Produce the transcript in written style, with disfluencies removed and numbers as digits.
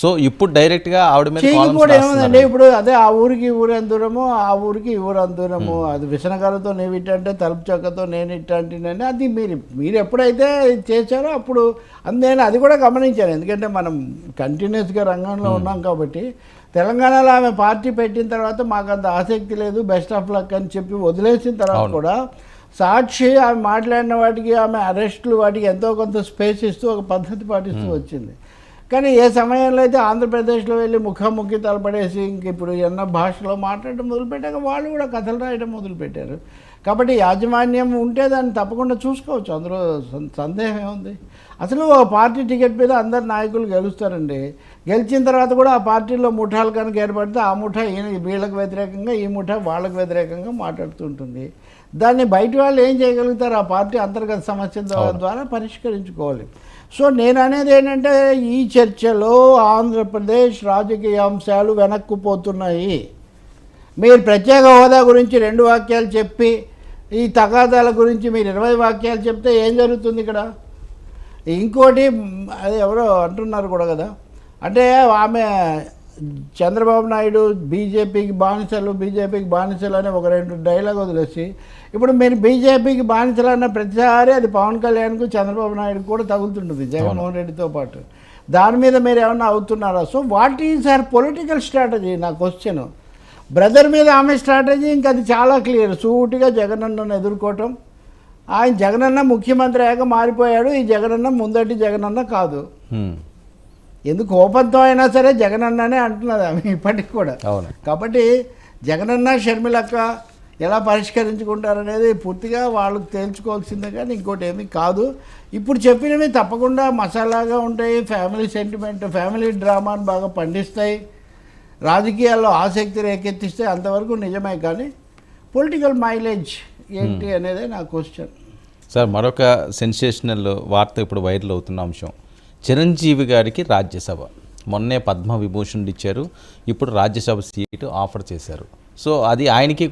So ఇప్పుడు డైరెక్ట్గా ఆవిడ మీద చేయి కూడా ఏముందండి, ఇప్పుడు అదే ఆ ఊరికి ఊరు ఎంత దూరము, ఆ ఊరికి ఈ ఊరు ఎంత దూరము. అది విసనకరతో నేను ఇట్టంటే తలుపు చెక్కతో నేను ఇట్టంటేనని అది మీరు ఎప్పుడైతే చేశారో అప్పుడు నేను అది కూడా గమనించాను. ఎందుకంటే మనం కంటిన్యూస్గా రంగంలో ఉన్నాం కాబట్టి. తెలంగాణలో ఆమె పార్టీ పెట్టిన తర్వాత మాకు అంత ఆసక్తి లేదు, బెస్ట్ ఆఫ్ లక్ అని చెప్పి వదిలేసిన తర్వాత కూడా సాక్షి ఆమె మాట్లాడిన వాటికి, ఆమె అరెస్టులు వాటికి ఎంతో కొంత స్పేస్ ఇస్తూ ఒక పద్ధతి పాటిస్తూ వచ్చింది. కానీ ఏ సమయంలో అయితే ఆంధ్రప్రదేశ్లో వెళ్ళి ముఖాముఖి తలపడేసి ఇంక ఇప్పుడు ఎన్న భాషలో మాట్లాడటం మొదలుపెట్టాక వాళ్ళు కూడా కథలు రాయడం మొదలుపెట్టారు. కాబట్టి యాజమాన్యం ఉంటే దాన్ని తప్పకుండా చూసుకోవచ్చు, అందులో సందేహం ఏముంది. అసలు ఒక పార్టీ టికెట్ మీద అందరు నాయకులు గెలుస్తారండి. గెలిచిన తర్వాత కూడా ఆ పార్టీలో ముఠాలు కనుక ఏర్పడితే ఆ ముఠా వీళ్ళకి వ్యతిరేకంగా, ఈ ముఠా వాళ్ళకి వ్యతిరేకంగా మాట్లాడుతుంటుంది. దాన్ని బయట వాళ్ళు ఏం చేయగలుగుతారు? ఆ పార్టీ అంతర్గత సమస్య ద్వారా పరిష్కరించుకోవాలి. సో నేను అనేది ఏంటంటే, ఈ చర్చలో ఆంధ్రప్రదేశ్ రాజకీయ అంశాలు వెనక్కుపోతున్నాయి. మీరు ప్రత్యేక హోదా గురించి 2 వాక్యాలు చెప్పి, ఈ తగాదాల గురించి మీరు 20 వాక్యాలు చెప్తే ఏం జరుగుతుంది ఇక్కడ? ఇంకోటి అది ఎవరో అంటున్నారు కూడా కదా, అంటే ఆమె చంద్రబాబు నాయుడు బీజేపీకి బానిసలు అని ఒక 2 డైలాగ్ వదిలేసి, ఇప్పుడు మీరు బీజేపీకి బానిసలు అన్న ప్రతిసారి అది పవన్ కళ్యాణ్కు చంద్రబాబు నాయుడుకు కూడా తగులుతుంటుంది, జగన్మోహన్ రెడ్డితో పాటు. దాని మీద మీరు ఏమన్నా అవుతున్నారా? So what is her political strategy? నా క్వశ్చన్. బ్రదర్ మీద ఆమె స్ట్రాటజీ ఇంకా అది చాలా క్లియర్. సూటిగా జగనన్నను ఎదుర్కోవటం. ఆయన జగనన్న ముఖ్యమంత్రి అయ్యాక మారిపోయాడు, ఈ జగనన్న ముందటి జగనన్న కాదు. ఎందుకు కోపంతో అయినా సరే జగనన్ననే అంటున్నది ఆమె ఇప్పటికి కూడా. కాబట్టి జగనన్న షర్మిలక్క ఎలా పరిష్కరించుకుంటారనేది పూర్తిగా వాళ్ళకి తేల్చుకోవాల్సిందే, కానీ ఇంకోటి ఏమీ కాదు. ఇప్పుడు చెప్పినవి తప్పకుండా మసాలాగా ఉంటాయి, ఫ్యామిలీ సెంటిమెంట్, ఫ్యామిలీ డ్రామాని బాగా పండిస్తాయి, రాజకీయాల్లో ఆసక్తి రేకెత్తిస్తాయి, అంతవరకు నిజమే. కానీ పొలిటికల్ మైలేజ్ ఏంటి అనేది నా క్వశ్చన్. సార్, మరొక సెన్సేషనల్ వార్త ఇప్పుడు వైరల్ అవుతున్న అంశం, చిరంజీవి గారికి రాజ్యసభ. మొన్నే పద్మ విభూషణ్ ఇచ్చారు, ఇప్పుడు రాజ్యసభ సీటు ఆఫర్ చేశారు. సో అది ఆయనకి